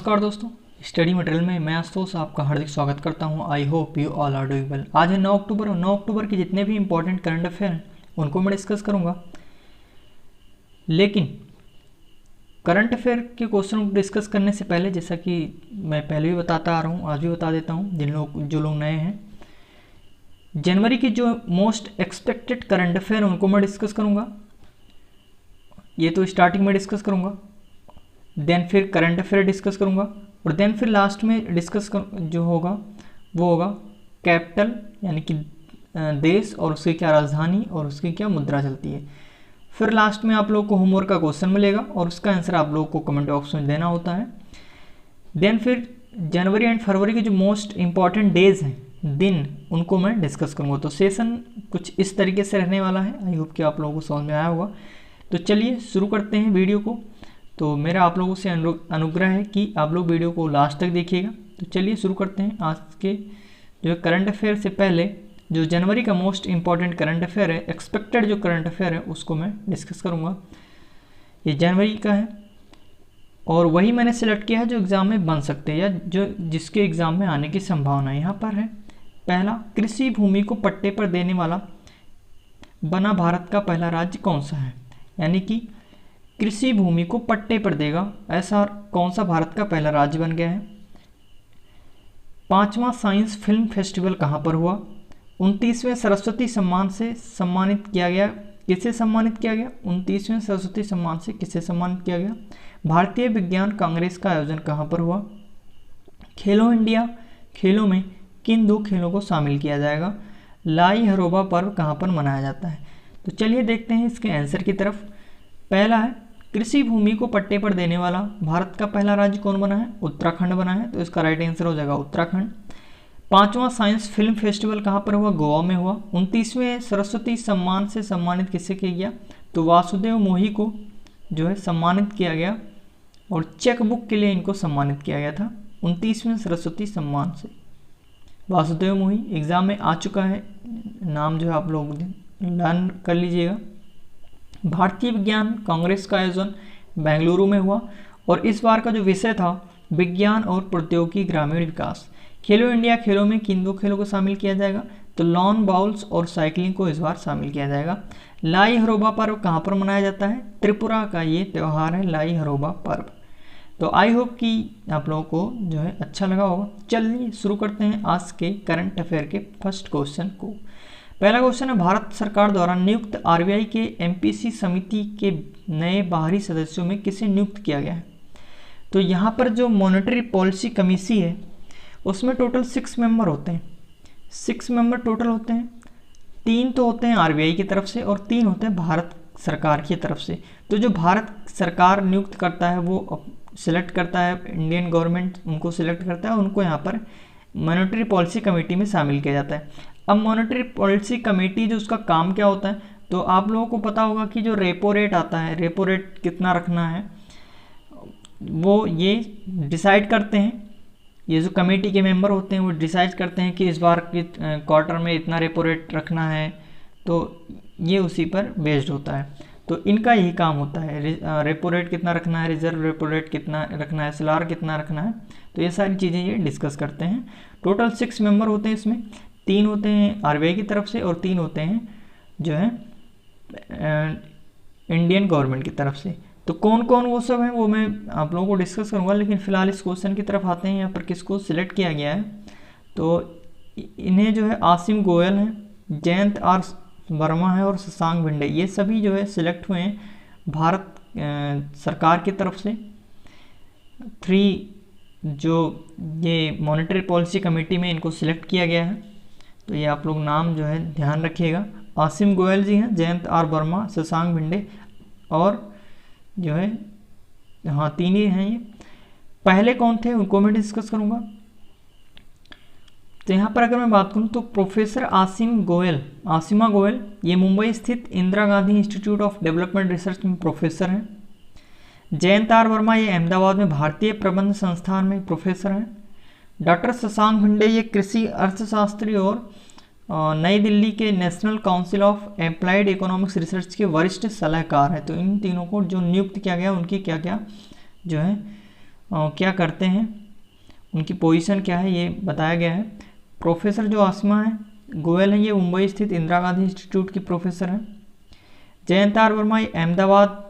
नमस्कार दोस्तों, study material में मैं आशुतोष आपका हार्दिक स्वागत करता हूं। I hope you all are doing well. आज है 9 अक्टूबर और 9 अक्टूबर के जितने भी इंपॉर्टेंट करंट अफेयर हैं उनको मैं डिस्कस करूंगा। लेकिन करंट अफेयर के क्वेश्चन को डिस्कस करने से पहले, जैसा कि मैं पहले भी बताता आ रहा हूँ, आज भी बता देता हूँ जो लोग नए हैं, जनवरी की जो मोस्ट एक्सपेक्टेड करंट अफेयर हैं उनको मैं डिस्कस करूँगा। ये तो स्टार्टिंग में डिस्कस करूँगा, देन फिर करंट अफेयर डिस्कस करूँगा और देन फिर लास्ट में डिस्कस जो होगा वो होगा कैपिटल, यानी कि देश और उसकी क्या राजधानी और उसकी क्या मुद्रा चलती है। फिर लास्ट में आप लोगों को होमवर्क का क्वेश्चन मिलेगा और उसका आंसर आप लोगों को कमेंट बॉक्स में देना होता है। देन फिर जनवरी एंड फरवरी के जो मोस्ट इंपॉर्टेंट डेज हैं, दिन, उनको मैं डिस्कस करूँगा। तो सेशन कुछ इस तरीके से रहने वाला है। आई होप कि आप लोगों को समझ में आया होगा। तो चलिए शुरू करते हैं वीडियो को। तो मेरा आप लोगों से अनुग्रह है कि आप लोग वीडियो को लास्ट तक देखिएगा। तो चलिए शुरू करते हैं। आज के जो करंट अफेयर से पहले जो जनवरी का मोस्ट इंपॉर्टेंट करंट अफेयर है, एक्सपेक्टेड जो करंट अफेयर है, उसको मैं डिस्कस करूँगा। ये जनवरी का है और वही मैंने सेलेक्ट किया है जो एग्ज़ाम में बन सकते हैं या जो जिसके एग्ज़ाम में आने की संभावना यहाँ पर है। पहला, कृषि भूमि को पट्टे पर देने वाला बना भारत का पहला राज्य कौन सा है? यानी कि कृषि भूमि को पट्टे पर देगा ऐसा कौन सा भारत का पहला राज्य बन गया है? 5वां साइंस फिल्म फेस्टिवल कहाँ पर हुआ? 29वें सरस्वती सम्मान से सम्मानित किया गया, किसे सम्मानित किया गया? 29वें सरस्वती सम्मान से किसे सम्मानित किया गया? भारतीय विज्ञान कांग्रेस का आयोजन कहाँ पर हुआ? खेलो इंडिया खेलों में किन दो खेलों को शामिल किया जाएगा? लाई हरोबा पर्व कहाँ पर मनाया जाता है? तो चलिए देखते हैं इसके आंसर की तरफ। पहला है, कृषि भूमि को पट्टे पर देने वाला भारत का पहला राज्य कौन बना है? उत्तराखंड बना है। तो इसका राइट आंसर हो जाएगा उत्तराखंड। 5वां साइंस फिल्म फेस्टिवल कहाँ पर हुआ? गोवा में हुआ। 29वें सरस्वती सम्मान से सम्मानित किसे किया गया? तो वासुदेव मोही को जो है सम्मानित किया गया और चेक बुक के लिए इनको सम्मानित किया गया था 29वें सरस्वती सम्मान से। वासुदेव मोही एग्जाम में आ चुका है, नाम जो है आप लोग लर्न कर लीजिएगा। भारतीय विज्ञान कांग्रेस का आयोजन बेंगलुरु में हुआ और इस बार का जो विषय था विज्ञान और प्रौद्योगिकी ग्रामीण विकास। खेलो इंडिया खेलों में किन दो खेलों को शामिल किया जाएगा? तो लॉन बाउल्स और साइकिलिंग को इस बार शामिल किया जाएगा। लाई हरोबा पर्व कहाँ पर मनाया जाता है? त्रिपुरा का ये त्यौहार है लाई हरोबा पर्व। तो आई होप कि आप लोगों को जो है अच्छा लगा होगा। चलिए शुरू करते हैं आज के करंट अफेयर के फर्स्ट क्वेश्चन को। पहला क्वेश्चन है, भारत सरकार द्वारा नियुक्त आरबीआई के एमपीसी समिति के नए बाहरी सदस्यों में किसे नियुक्त किया गया है? तो यहाँ पर जो मॉनेटरी पॉलिसी कमेटी है उसमें टोटल 6 मेंबर होते हैं। 6 मेंबर टोटल होते हैं। 3 तो होते हैं आरबीआई की तरफ से और 3 होते हैं भारत सरकार की तरफ से। तो जो भारत सरकार नियुक्त करता है वो सिलेक्ट करता है, इंडियन गवर्नमेंट उनको सिलेक्ट करता है, उनको यहाँ पर मॉनेटरी पॉलिसी कमेटी में शामिल किया जाता है। अब मॉनेटरी पॉलिसी कमेटी जो उसका काम क्या होता है, तो आप लोगों को पता होगा कि जो रेपो रेट आता है, रेपो रेट कितना रखना है, वो ये डिसाइड करते हैं। ये जो कमेटी के मेंबर होते हैं वो डिसाइड करते हैं कि इस बार के क्वार्टर में इतना रेपो रेट रखना है, तो ये उसी पर बेस्ड होता है। तो इनका यही काम होता है, रेपो रेट कितना रखना है, रिजर्व रेपो रेट कितना रखना है, एसएलआर कितना रखना है, तो ये सारी चीज़ें ये डिस्कस करते हैं। टोटल 6 मेंबर होते हैं इसमें। 3 होते हैं आरबीआई की तरफ से और 3 होते हैं जो है इंडियन गवर्नमेंट की तरफ से। तो कौन कौन वो सब हैं वो मैं आप लोगों को डिस्कस करूंगा, लेकिन फिलहाल इस क्वेश्चन की तरफ आते हैं। यहाँ पर किसको सिलेक्ट किया गया है, तो इन्हें जो है आसिम गोयल हैं, जयंत आर वर्मा है और शशांक भिंडे, ये सभी जो है सिलेक्ट हुए हैं भारत सरकार की तरफ से। 3 जो ये मॉनेटरी पॉलिसी कमेटी में इनको सिलेक्ट किया गया है। तो ये आप लोग नाम जो है ध्यान रखिएगा। आसिम गोयल जी हैं, जयंत आर वर्मा, शशांक भिंडे और जो है 3 ही हैं ये। पहले कौन थे उनको मैं डिस्कस करूँगा। तो यहाँ पर अगर मैं बात करूँ तो प्रोफेसर आसिमा गोयल ये मुंबई स्थित Indira Gandhi institute of development research में प्रोफेसर हैं। जयंत आर वर्मा ये अहमदाबाद में भारतीय प्रबंध संस्थान में प्रोफेसर हैं। डॉक्टर शशांक भिंडे ये कृषि अर्थशास्त्री और नई दिल्ली के national council of applied economics research के वरिष्ठ सलाहकार हैं। तो इन तीनों को जो नियुक्त किया गया उनकी क्या क्या जो है क्या करते हैं, उनकी पोजीशन क्या है, ये बताया गया है। प्रोफेसर जो आसिमा है गोयल है, ये मुंबई स्थित इंदिरा गांधी इंस्टीट्यूट की प्रोफेसर है। जयंत आर वर्मा अहमदाबाद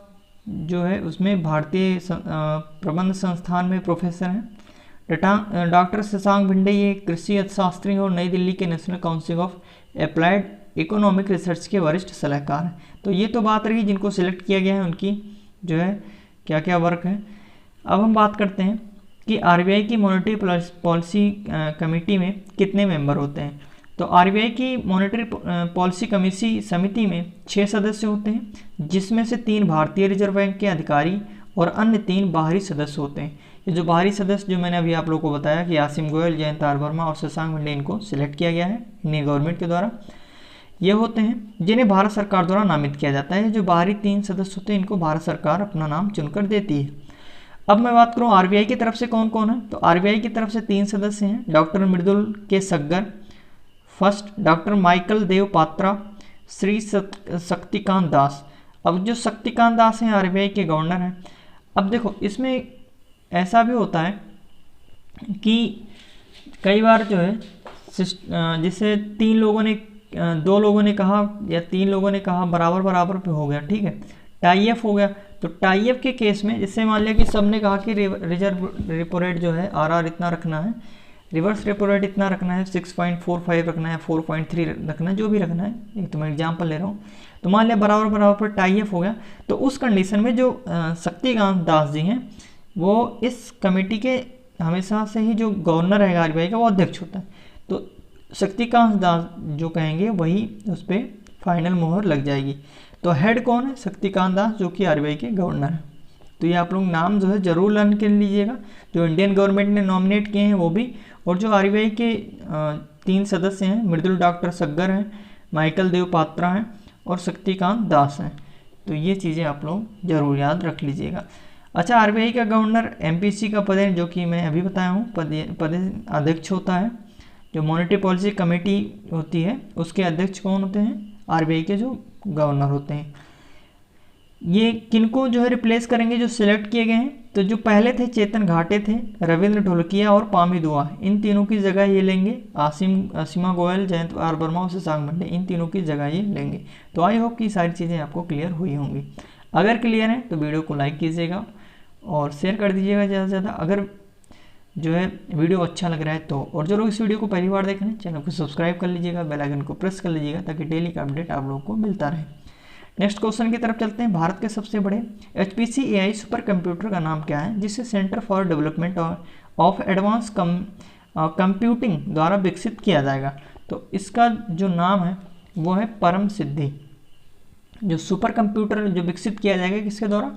जो है उसमें भारतीय प्रबंध संस्थान में प्रोफेसर हैं। डॉक्टर शशांक भिंडे ये कृषि अर्थशास्त्री और नई दिल्ली के national council of applied economic research के वरिष्ठ सलाहकार हैं। तो ये तो बात रही जिनको सिलेक्ट किया गया है उनकी जो है क्या क्या वर्क है। अब हम बात करते हैं कि आरबीआई की मॉनेटरी पॉलिसी कमेटी में कितने मेंबर होते हैं। तो आरबीआई की मॉनेटरी पॉलिसी समिति में 6 सदस्य होते हैं, जिसमें से 3 भारतीय रिजर्व बैंक के अधिकारी और अन्य 3 बाहरी सदस्य होते हैं। ये जो बाहरी सदस्य जो मैंने अभी आप लोगों को बताया कि आसिम गोयल, जयंत आर वर्मा और शशांक भिंडे, इनको सिलेक्ट किया गया है इंडियन गवर्नमेंट के द्वारा। ये होते हैं जिन्हें भारत सरकार द्वारा नामित किया जाता है। जो बाहरी 3 सदस्य होते हैं इनको भारत सरकार अपना नाम चुनकर देती है। अब मैं बात करूँ आरबीआई की तरफ से कौन कौन है। तो आरबीआई की तरफ से 3 सदस्य हैं, डॉक्टर मृदुल के सग्गर फर्स्ट, डॉक्टर माइकल देव पात्रा, श्री शक्तिकांत दास। अब जो शक्तिकांत दास हैं आरबीआई के गवर्नर हैं। अब देखो इसमें ऐसा भी होता है कि कई बार जो है जिसे 2 लोगों ने कहा या 3 लोगों ने कहा बराबर बराबर पे हो गया, ठीक है, टाई अप हो गया। तो टाई अप के केस में जिससे मान लिया कि सबने कहा कि रिजर्व रेपो रेट जो है आरआर इतना रखना है, रिवर्स रेपो रेट इतना रखना है, 6.45 रखना है, 4.3 रखना है, जो भी रखना है, एक तो मैं एग्जाम्पल ले रहा हूँ। तो मान लिया बराबर बराबर पर टाई अप हो गया। तो उस कंडीशन में जो शक्तिकांत दास जी हैं वो इस कमेटी के हमेशा से ही जो गवर्नर है आरबीआई का वो अध्यक्ष होता है। तो शक्तिकांत दास जो कहेंगे वही उस पर फाइनल मोहर लग जाएगी। तो हेड कौन है, शक्तिकांत दास जो कि आरबीआई के गवर्नर है। तो ये आप लोग नाम जो है जरूर लर्न कर लीजिएगा, जो इंडियन गवर्नमेंट ने नॉमिनेट किए हैं वो भी, और जो आरबीआई के 3 सदस्य हैं, मृदुल डॉक्टर सग्गर हैं, माइकल देव पात्रा हैं और शक्तिकांत दास हैं। तो ये चीज़ें आप लोग जरूर याद रख लीजिएगा। अच्छा, आरबीआई का गवर्नर एमपीसी का पद है, जो कि मैं अभी बताया हूँ, पद अध्यक्ष होता है। जो मॉनेटरी पॉलिसी कमेटी होती है उसके अध्यक्ष कौन होते हैं, आरबीआई के जो गवर्नर होते हैं। ये किनको जो है रिप्लेस करेंगे जो सिलेक्ट किए गए हैं। तो जो पहले थे चेतन घाटे थे, रविंद्र ढोलकिया और पामी दुआ, इन तीनों की जगह ये लेंगे आसिमा गोयल, जयंत आर वर्मा और शशांक भिंडे, इन तीनों की जगह ये लेंगे। तो आई होप कि सारी चीज़ें आपको क्लियर हुई होंगी। अगर क्लियर है तो वीडियो को लाइक कीजिएगा और शेयर कर दीजिएगा ज़्यादा से ज़्यादा। अगर जो है वीडियो अच्छा लग रहा है तो, और जो लोग इस वीडियो को पहली बार देख रहे हैं चैनल को सब्सक्राइब कर लीजिएगा, बेल आइकन को प्रेस कर लीजिएगा ताकि डेली का अपडेट आप लोगों को मिलता रहे। नेक्स्ट क्वेश्चन की तरफ चलते हैं। भारत के सबसे बड़े HPC AI सुपर कंप्यूटर का नाम क्या है, जिसे centre for development of advance computing द्वारा विकसित किया जाएगा। तो इसका जो नाम है वो है परम सिद्धि। जो सुपर कंप्यूटर जो विकसित किया जाएगा किसके द्वारा,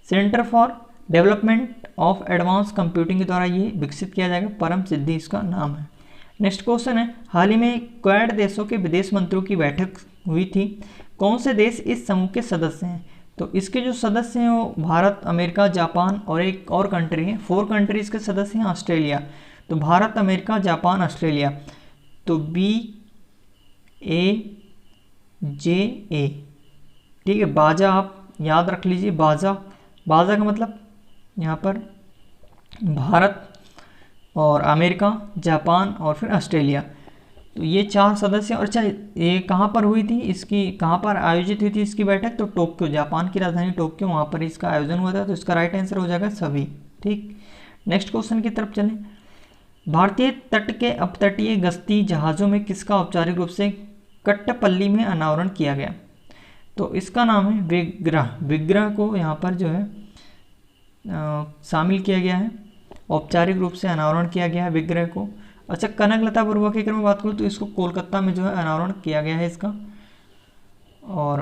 centre for development of advance computing के द्वारा ये विकसित किया जाएगा, परम सिद्धि इसका नाम है। नेक्स्ट क्वेश्चन है, हाल ही में क्वाड देशों के विदेश मंत्रियों की बैठक हुई थी, कौन से देश इस समूह के सदस्य हैं। तो इसके जो सदस्य हैं वो भारत, अमेरिका, जापान और एक और कंट्री है। 4 कंट्रीज के सदस्य हैं, ऑस्ट्रेलिया। तो भारत, अमेरिका, जापान, ऑस्ट्रेलिया। तो BAJA, ठीक है। बाजा आप याद रख लीजिए, बाजा का मतलब यहाँ पर भारत और अमेरिका, जापान और फिर ऑस्ट्रेलिया। तो ये 4 सदस्य। और अच्छा, ये कहाँ पर हुई थी, इसकी कहाँ पर आयोजित हुई थी इसकी बैठक, तो टोक्यो, जापान की राजधानी टोक्यो, वहाँ पर इसका आयोजन हुआ था। तो इसका राइट आंसर हो जाएगा सभी, ठीक। नेक्स्ट क्वेश्चन की तरफ चलें। भारतीय तट के अपतटीय गश्ती जहाज़ों में किसका औपचारिक रूप से कट्टपल्ली में अनावरण किया गया। तो इसका नाम है विग्रह। विग्रह को यहाँ पर जो है शामिल किया गया है, औपचारिक रूप से अनावरण किया गया है विग्रह को। अच्छा, कनकलता बरुआ की अगर मैं बात करूँ तो इसको कोलकाता में जो है अनावरण किया गया है इसका। और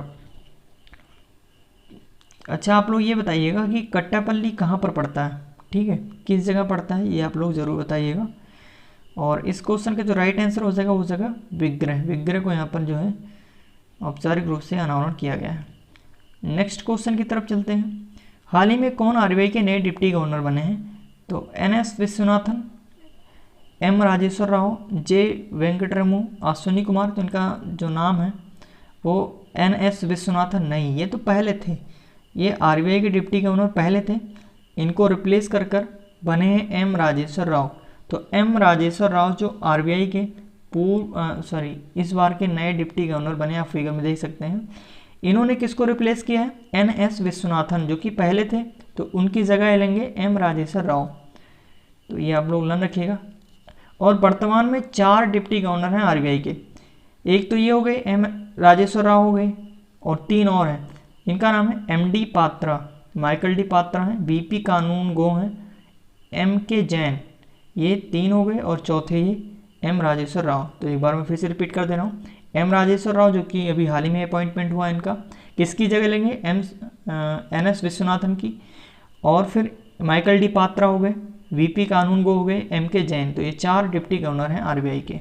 अच्छा, आप लोग ये बताइएगा कि कट्टापल्ली कहाँ पर पड़ता है, ठीक है, किस जगह पड़ता है, ये आप लोग ज़रूर बताइएगा। और इस क्वेश्चन का जो राइट आंसर हो जाएगा वो जगह विग्रह। विग्रह को यहाँ पर जो है औपचारिक रूप से अनावरण किया गया है। नेक्स्ट क्वेश्चन की तरफ चलते हैं। हाल ही में कौन आरबीआई के नए डिप्टी गवर्नर बने हैं। तो NS Viswanathan, M Rajeshwar Rao, J वेंकटरमू, Ashwini Kumar. तो इनका जो नाम है वो NS विश्वनाथन नहीं, ये तो पहले थे, ये आरबीआई के डिप्टी गवर्नर पहले थे। इनको रिप्लेस कर बने हैं एम राजेश्वर राव। तो एम राजेश्वर राव जो आरबीआई के इस बार के नए डिप्टी गवर्नर बने, आप फिगर में देख सकते हैं। इन्होंने किसको रिप्लेस किया है? एन एस विश्वनाथन, जो कि पहले थे, तो उनकी जगह लेंगे एम राजेश्वर राव। तो ये आप लोग ध्यान रखिएगा। और वर्तमान में 4 डिप्टी गवर्नर हैं आरबीआई के। एक तो ये हो गए एम राजेश्वर राव हो गए, और 3 और हैं। इनका नाम है M D Patra, Michael D Patra हैं, बीपी कानून गो हैं, एम के जैन, ये 3 हो गए, और चौथे ये एम राजेश्वर राव। तो एक बार मैं फिर से रिपीट कर दे रहा हूँ। एम राजेश्वर राव जो कि अभी हाल ही में अपॉइंटमेंट हुआ इनका, किसकी जगह लेंगे? एन एस विश्वनाथन की। और फिर माइकल डी पात्रा हो गए, वीपी कानून गो हो गए, एम के जैन। तो ये 4 डिप्टी गवर्नर हैं आरबीआई के।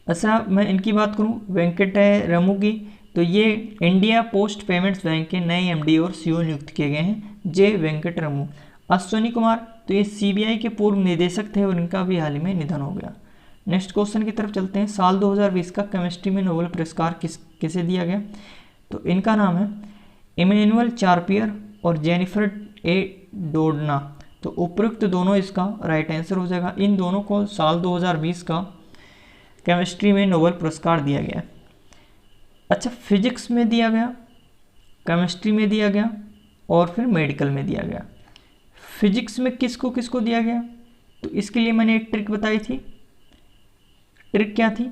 अच्छा, मैं इनकी बात करूं वेंकट रमू की, तो ये इंडिया पोस्ट पेमेंट्स बैंक के नए एमडी और सीईओ नियुक्त किए गए हैं, जे वेंकट रमू। अश्विनी कुमार, तो ये सीबीआई के पूर्व निदेशक थे और इनका भी हाल ही में निधन हो गया। नेक्स्ट क्वेश्चन की तरफ चलते हैं। साल 2020 का केमिस्ट्री में नोबेल पुरस्कार किसे दिया गया? तो इनका नाम है इमैनुअल चार्पियर और जेनिफर ए डोडना। तो उपयुक्त दोनों इसका राइट आंसर हो जाएगा। इन दोनों को साल 2020 का केमिस्ट्री में नोबेल पुरस्कार दिया गया। अच्छा, फिजिक्स में दिया गया, केमिस्ट्री में दिया गया और फिर मेडिकल में दिया गया। फिजिक्स में किसको किसको दिया गया? तो इसके लिए मैंने एक ट्रिक बताई थी। ट्रिक क्या थी?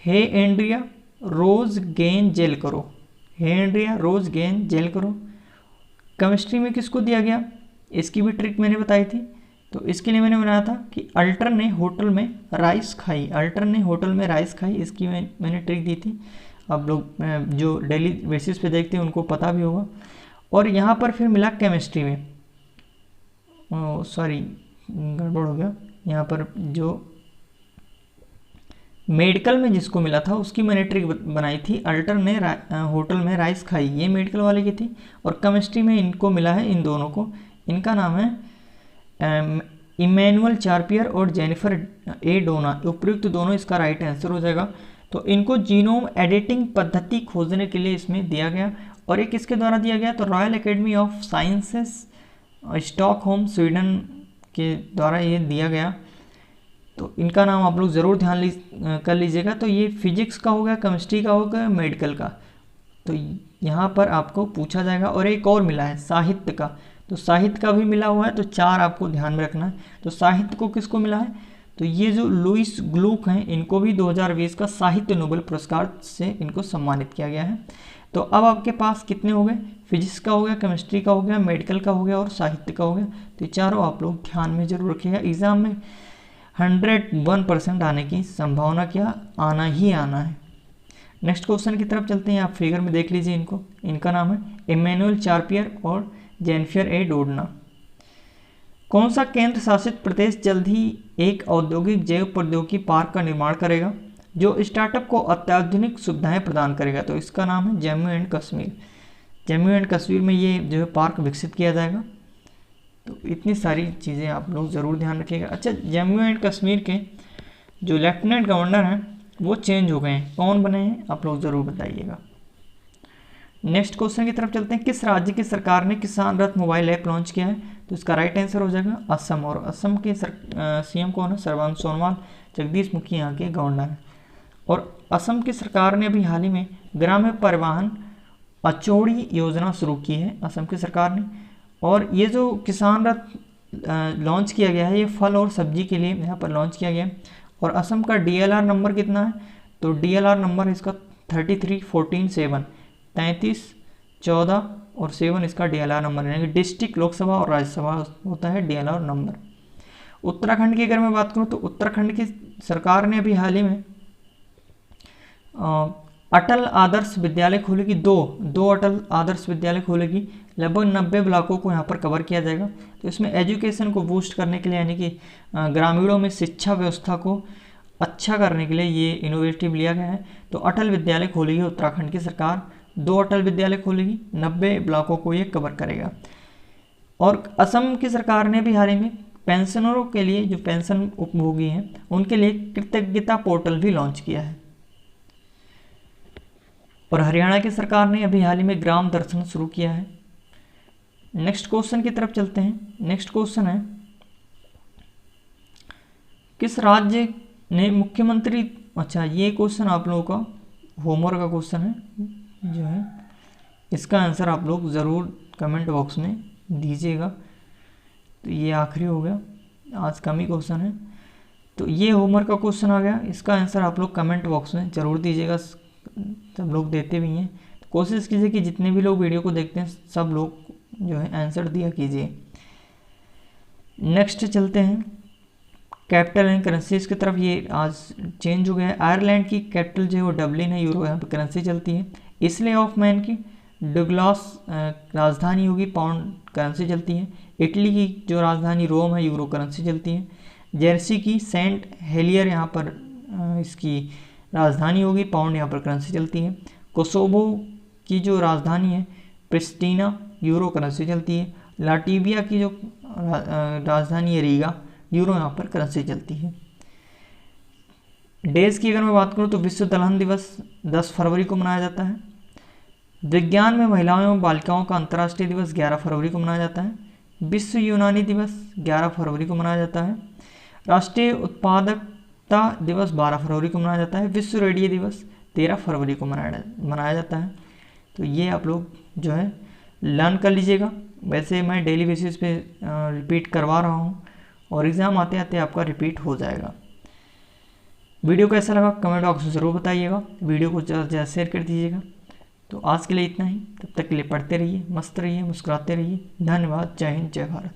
हे एंड्रिया रोज गेंद जेल करो, हे एंड्रिया रोज गेंद जेल करो। केमिस्ट्री में किसको दिया गया? इसकी भी ट्रिक मैंने बताई थी। तो इसके लिए मैंने बनाया था कि अल्टर ने होटल में राइस खाई, अल्टर ने होटल में राइस खाई, इसकी मैंने ट्रिक दी थी। आप लोग जो डेली बेसिस पे देखते हैं उनको पता भी होगा। और यहाँ पर फिर मिला केमिस्ट्री में, सॉरी गड़बड़ हो गया, यहाँ पर जो मेडिकल में जिसको मिला था उसकी मैंने ट्रिक बनाई थी। अल्टर ने होटल में राइस खाई, ये मेडिकल वाले की थी। और केमिस्ट्री में इनको मिला है, इन दोनों को, इनका नाम है इमैनुअल चार्पियर और जेनिफर ए डोना। उपयुक्त दोनों इसका राइट आंसर हो जाएगा। तो इनको जीनोम एडिटिंग पद्धति खोजने के लिए इसमें दिया गया। और एक किसके द्वारा दिया गया? तो royal academy of sciences Stockholm Sweden के द्वारा ये दिया गया। तो इनका नाम आप लोग ज़रूर ध्यान कर लीजिएगा। तो ये फिजिक्स का हो गया, केमिस्ट्री का हो गया, मेडिकल का। तो यहाँ पर आपको पूछा जाएगा। और एक और मिला है साहित्य का, तो साहित्य का भी मिला हुआ है। तो 4 आपको ध्यान में रखना है। तो साहित्य को किसको मिला है? तो ये जो लुइस ग्लूक हैं, इनको भी 2020 का साहित्य नोबेल पुरस्कार से इनको सम्मानित किया गया है। तो अब आपके पास कितने हो गए? फिजिक्स का हो गया, केमिस्ट्री का हो गया, मेडिकल का हो गया और साहित्य का हो गया। तो ये चारों आप लोग ध्यान में जरूर रखिएगा। एग्जाम में 101% आने की संभावना क्या? आना ही आना है। नेक्स्ट क्वेश्चन की तरफ चलते हैं। आप फिगर में देख लीजिए इनको। इनका नाम है इमैनुअल चार्पियर और जेनिफर ए डोडना। कौन सा केंद्र शासित प्रदेश जल्द ही एक औद्योगिक जैव प्रौद्योगिकी पार्क का निर्माण करेगा जो स्टार्टअप को अत्याधुनिक सुविधाएं प्रदान करेगा? तो इसका नाम है जम्मू एंड कश्मीर। जम्मू एंड कश्मीर में ये जो है पार्क विकसित किया जाएगा। तो इतनी सारी चीज़ें आप लोग ज़रूर ध्यान रखिएगा। अच्छा, जम्मू एंड कश्मीर के जो लेफ्टिनेंट गवर्नर हैं वो चेंज हो गए हैं, कौन बने हैं आप लोग ज़रूर बताइएगा। नेक्स्ट क्वेश्चन की तरफ चलते हैं। किस राज्य की सरकार ने किसान रथ मोबाइल ऐप लॉन्च किया है? तो इसका राइट आंसर हो जाएगा असम। और असम के सीएम कौन है? सर्बानंद सोनोवाल। जगदीश मुखी यहाँ के गवर्नर हैं। और असम की सरकार ने अभी हाल ही में ग्राम्य परिवहन अचौड़ी योजना शुरू की है असम की सरकार ने। और ये जो किसान रथ लॉन्च किया गया है, ये फल और सब्जी के लिए यहाँ पर लॉन्च किया गया है। और असम का DLR नंबर कितना है? तो DLR नंबर इसका 3314-7, 3314 और 7 इसका DLR नंबर, यानी कि डिस्ट्रिक्ट लोकसभा और राज्यसभा होता है DLR नंबर। उत्तराखंड की अगर मैं बात करूँ तो उत्तराखंड की सरकार ने अभी हाल ही में अटल आदर्श विद्यालय खोलेगी, दो अटल आदर्श विद्यालय खोलेगी। लगभग 90 ब्लॉकों को यहाँ पर कवर किया जाएगा। तो इसमें एजुकेशन को बूस्ट करने के लिए, यानी कि ग्रामीणों में शिक्षा व्यवस्था को अच्छा करने के लिए ये इनोवेटिव लिया गया है। तो अटल विद्यालय खोलेगी उत्तराखंड की सरकार, 2 अटल विद्यालय खोलेगी, 90 ब्लॉकों को ये कवर करेगा। और असम की सरकार ने भी हाल ही में पेंशनरों के लिए, जो पेंशन उपभोगी हैं उनके लिए कृतज्ञता पोर्टल भी लॉन्च किया है। और हरियाणा की सरकार ने अभी हाल ही में ग्राम दर्शन शुरू किया है। नेक्स्ट क्वेश्चन की तरफ चलते हैं। नेक्स्ट क्वेश्चन है, किस राज्य ने मुख्यमंत्री, अच्छा ये क्वेश्चन आप लोगों का होमवर्क का क्वेश्चन है जो है, इसका आंसर आप लोग ज़रूर कमेंट बॉक्स में दीजिएगा। तो ये आखिरी हो गया, आज कम ही क्वेश्चन है, तो ये होमवर्क का क्वेश्चन आ गया। इसका आंसर आप लोग कमेंट बॉक्स में ज़रूर दीजिएगा, सब लोग देते भी हैं। कोशिश कीजिए कि जितने भी लोग वीडियो को देखते हैं सब लोग जो है आंसर दिया कीजिए। नेक्स्ट चलते हैं कैपिटल एंड करेंसीज की तरफ। ये आज चेंज हो गया है। आयरलैंड की कैपिटल जो है वो डबलिन है, यूरो यहाँ पे करेंसी चलती है। इसले ऑफ मैन की डुग्लास राजधानी होगी, पाउंड करेंसी चलती है। इटली की जो राजधानी रोम है, यूरो करेंसी चलती है। जर्सी की सेंट हेलियर यहाँ पर इसकी राजधानी होगी, पाउंड यहाँ पर करेंसी चलती है। कोसोवो की जो राजधानी है प्रिस्टीना, यूरो करेंसी चलती है। लाटीविया की जो राजधानी है रीगा, यूरो यहाँ पर करेंसी चलती है। डेज की अगर मैं बात करूँ तो विश्व दलहन दिवस 10 फरवरी को मनाया जाता है। विज्ञान में महिलाओं एवं बालिकाओं का अंतर्राष्ट्रीय दिवस 11 फरवरी को मनाया जाता है। विश्व यूनानी दिवस 11 फरवरी को मनाया जाता है। राष्ट्रीय उत्पादकता दिवस 12 फरवरी को मनाया जाता है। विश्व रेडियो दिवस 13 फरवरी को मनाया जाता है। तो ये आप लोग जो है लर्न कर लीजिएगा। वैसे मैं डेली बेसिस पे रिपीट करवा रहा हूँ और एग्ज़ाम आते आते आपका रिपीट हो जाएगा। वीडियो कैसा लगा कमेंट बॉक्स में ज़रूर बताइएगा। वीडियो को ज़्यादा से ज़्यादा शेयर कर दीजिएगा। तो आज के लिए इतना ही, तब तक के लिए पढ़ते रहिए, मस्त रहिए, मुस्कुराते रहिए। धन्यवाद। जय हिंद, जय भारत।